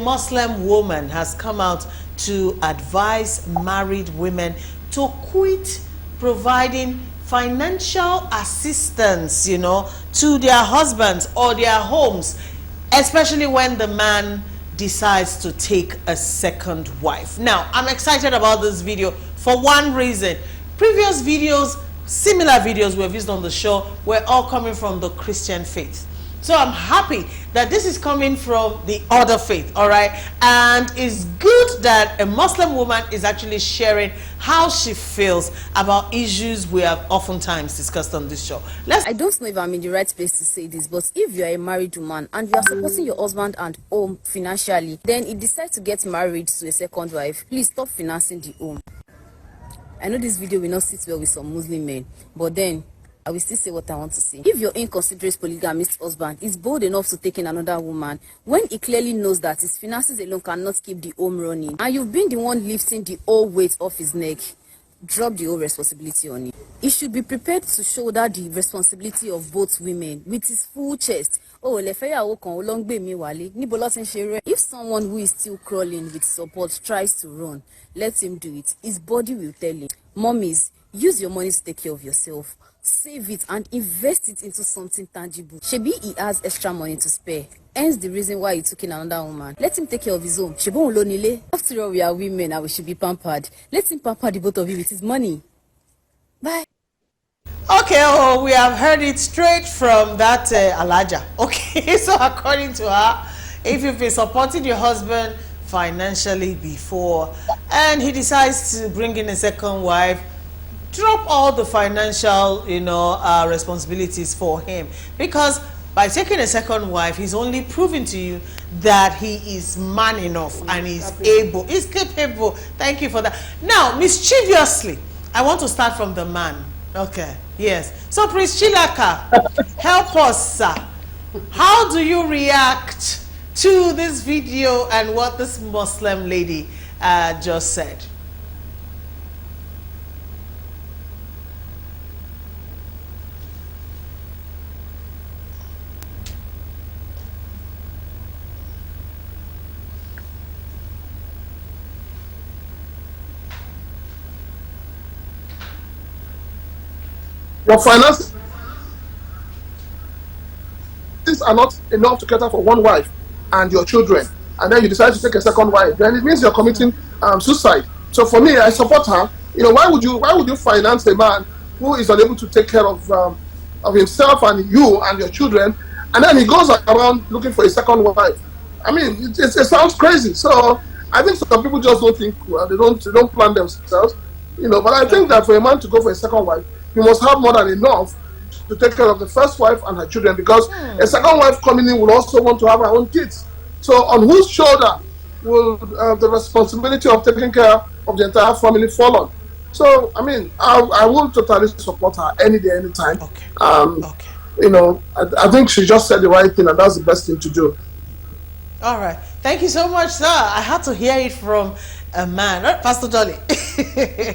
Muslim woman has come out to advise married women to quit providing financial assistance, you know, to their husbands or their homes, especially when the man decides to take a second wife. Now, I'm excited about this video for one reason. Previous videos, similar videos we've used on the show, were all coming from the Christian faith. So I'm happy that this is coming from the other faith, all right? And it's good that a Muslim woman is actually sharing how she feels about issues we have oftentimes discussed on this show. I don't know if I'm in the right place to say this, but if you're a married woman and you are supporting your husband and home financially, then he decides to get married to a second wife, please stop financing the home. I know this video will not sit well with some Muslim men, but then I will still say what I want to say. If your inconsiderate polygamist husband is bold enough to take in another woman, when he clearly knows that his finances alone cannot keep the home running, and you've been the one lifting the whole weight off his neck, drop the whole responsibility on him. He should be prepared to shoulder the responsibility of both women with his full chest. Oh, if someone who is still crawling with support tries to run, let him do it. His body will tell him. Mummies, use your money to take care of yourself. Save it and invest it into something tangible. Shebi he has extra money to spare. Hence the reason why he took in another woman. Let him take care of his own. After all, we are women and we should be pampered. Let him pamper the both of you with his money. Bye. Okay, oh, we have heard it straight from that Alaja. Okay, so according to her, if you've been supporting your husband financially before and he decides to bring in a second wife, drop all the financial, you know, responsibilities for him, because by taking a second wife, he's only proving to you that he is man enough and he's able, he's capable. Thank you for that. Now, mischievously, I want to start from the man. Okay, yes. So, Priscilla, help us, sir. How do you react to this video and what this Muslim lady just said? Your finances are not enough to cater for one wife and your children, and then you decide to take a second wife, then it means you're committing suicide. So for me, I support her. You know, why would you finance a man who is unable to take care of himself and you and your children, and then he goes around looking for a second wife? I mean, it sounds crazy. So I think some people just don't think well, they don't plan themselves, you know. But I think that for a man to go for a second wife, you must have more than enough to take care of the first wife and her children, because a second wife coming in will also want to have her own kids. So on whose shoulder will the responsibility of taking care of the entire family fall on? So, I mean, I will totally support her any day, any time. Okay. Okay. You know, I think she just said the right thing, and that's the best thing to do. All right. Thank you so much, sir. I had to hear it from a man, right, Pastor Dolly?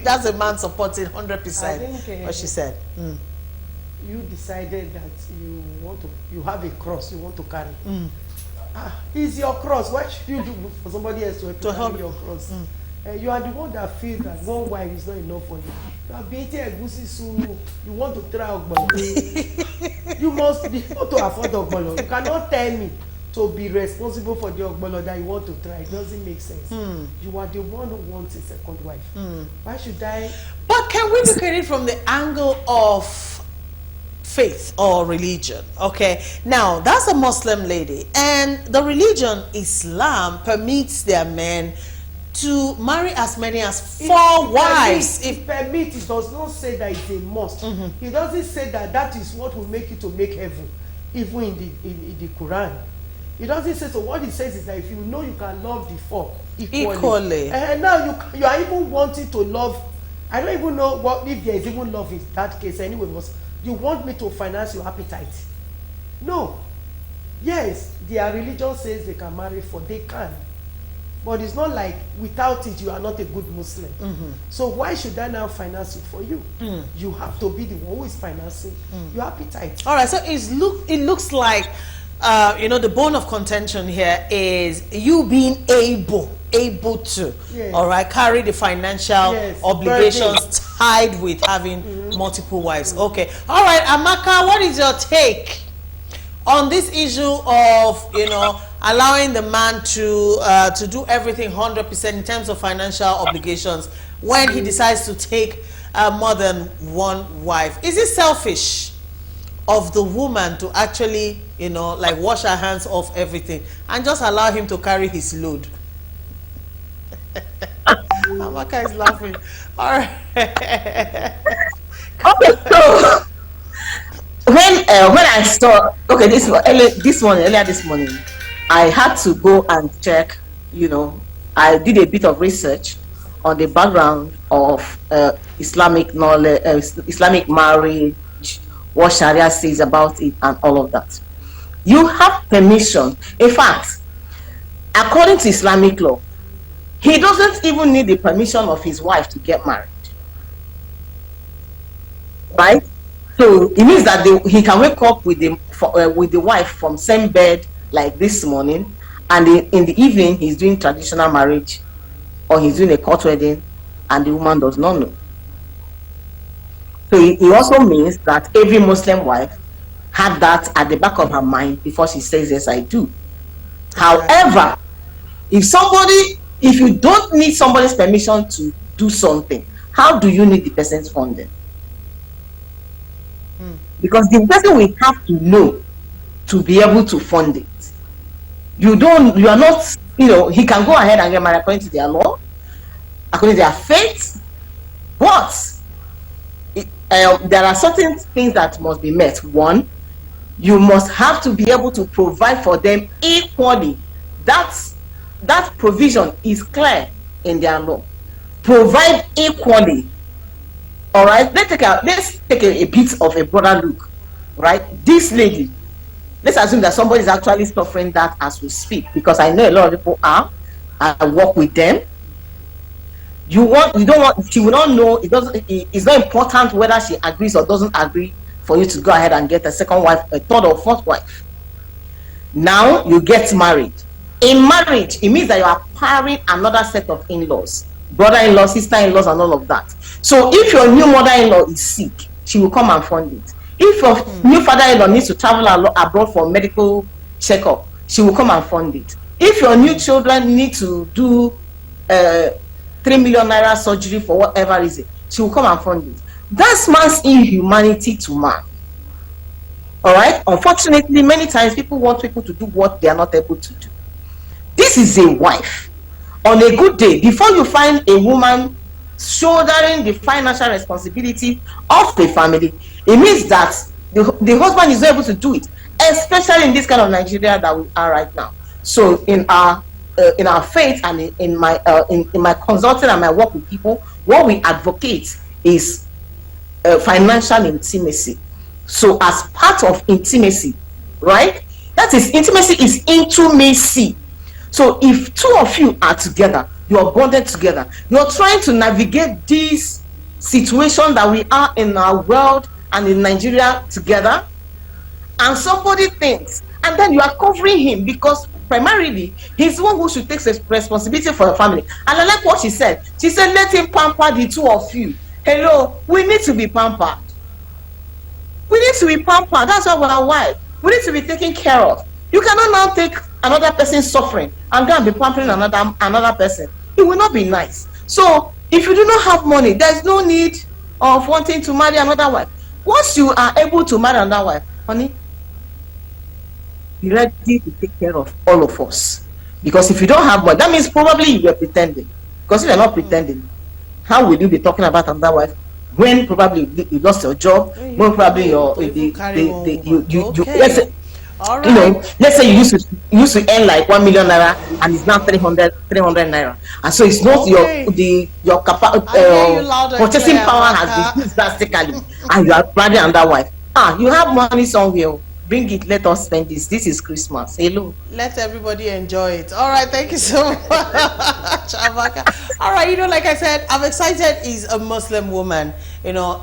That's a man supporting 100% what she said. You decided that you have a cross you want to carry. It's your cross. Why should you do for somebody else to help your cross? You are the one that feels that one wife is not enough for you. You are beating a goosey soup. You want to try Ogbolo. You must be able to afford Ogbolo. You cannot tell me to be responsible for the Ogbolo that you want to try. It doesn't make sense. You are the one who wants a second wife. Why should I? But can we look at it from the angle of faith or religion? Okay, now that's a Muslim lady, and the religion Islam permits their men to marry as many as four wives. If permit, it does not say that it's a must. It doesn't say that that is what will make you to make heaven, even in the Quran. It doesn't say so. What it says is that if you know you can love the four equally. And now you are even wanting to love. I don't even know what if there is even love in that case anyway. Because you want me to finance your appetite? No. Yes, their religion says they can marry four. They can. But it's not like without it you are not a good Muslim. So why should I now finance it for you? You have to be the one who is financing your appetite. All right, so it looks like the bone of contention here is you being able to, Yes. all right, carry the financial Yes, obligations burden. tied with having multiple wives. Okay, all right, Amaka, what is your take on this issue of allowing the man to do everything 100% in terms of financial obligations when he decides to take more than one wife? Is it selfish of the woman to actually like wash her hands off everything and just allow him to carry his load? Amaka is laughing. All right. Okay, so when I saw earlier this morning, I had to go and check. I did a bit of research on the background of Islamic knowledge, Islamic marriage, what Sharia says about it, and all of that. You have permission. In fact, according to Islamic law, he doesn't even need the permission of his wife to get married. Right? So it means that he can wake up with the wife from same bed like this morning, and in the evening he's doing traditional marriage or he's doing a court wedding, and the woman does not know. So it also means that every Muslim wife had that at the back of her mind before she says, yes, I do. However, if you don't need somebody's permission to do something, how do you need the person's funding? Because the person will have to know to be able to fund it. He can go ahead and get married according to their law, according to their faith, but there are certain things that must be met. One, you must have to be able to provide for them equally. That provision is clear in their law. Provide equally. All right, let's take a bit of a broader look. Right, this lady, let's assume that somebody is actually suffering that as we speak, because I know a lot of people are. I work with them. She will not know. It's not important whether she agrees or doesn't agree for you to go ahead and get a second wife, a third or fourth wife. Now you get married. In marriage, it means that you are pairing another set of in-laws, brother-in-law, sister-in-laws, and all of that. So if your new mother-in-law is sick, she will come and fund it. If your new father-in-law needs to travel abroad for medical checkup, she will come and fund it. If your new children need to do 3 million naira surgery for whatever reason, she will come and fund it. That's man's inhumanity to man. All right. Unfortunately, many times people want people to do what they are not able to do. This is a wife. On a good day, before you find a woman shouldering the financial responsibility of the family, it means that the husband is not able to do it, especially in this kind of Nigeria that we are right now. So in our faith and in my consulting and my work with people, what we advocate is financial intimacy. So as part of intimacy, right? That is, intimacy is intimacy. So if two of you are together, you are bonded together, you're trying to navigate this situation that we are in our world and in Nigeria together, and somebody thinks, and then you are covering him, because primarily he's the one who should take responsibility for your family. And I like what she said. She said, let him pamper the two of you. Hello, we need to be pampered. We need to be pampered. That's why we're our wife. We need to be taken care of. You cannot now take another person's suffering and go and be pampering another person. It will not be nice. So if you do not have money, there's no need of wanting to marry another wife. Once you are able to marry another wife, honey, be ready to take care of all of us. Because if you don't have money, that means probably you were pretending. Because if you're not pretending, how will you be talking about another wife when probably you lost your job, when probably let's say you used to earn like 1 million naira and it's now 300 naira, and so it's not your purchasing power has decreased drastically, and you are marrying another wife. You have money somewhere. bring it, let us spend this. This is Christmas. Hello. Let everybody enjoy it. All right, thank you so much, Amaka. All right, like I said, I'm excited is a Muslim woman,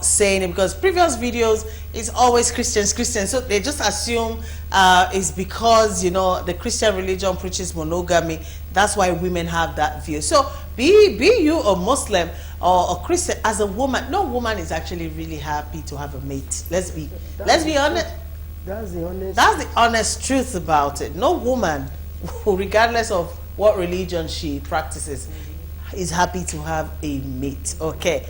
saying it, because previous videos is always Christians, so they just assume it's because, the Christian religion preaches monogamy. That's why women have that view. So be you a Muslim or a Christian, as a woman, no woman is actually really happy to have a mate. Let's be honest. That's the honest truth about it. No woman, regardless of what religion she practices, is happy to have a mate. Okay.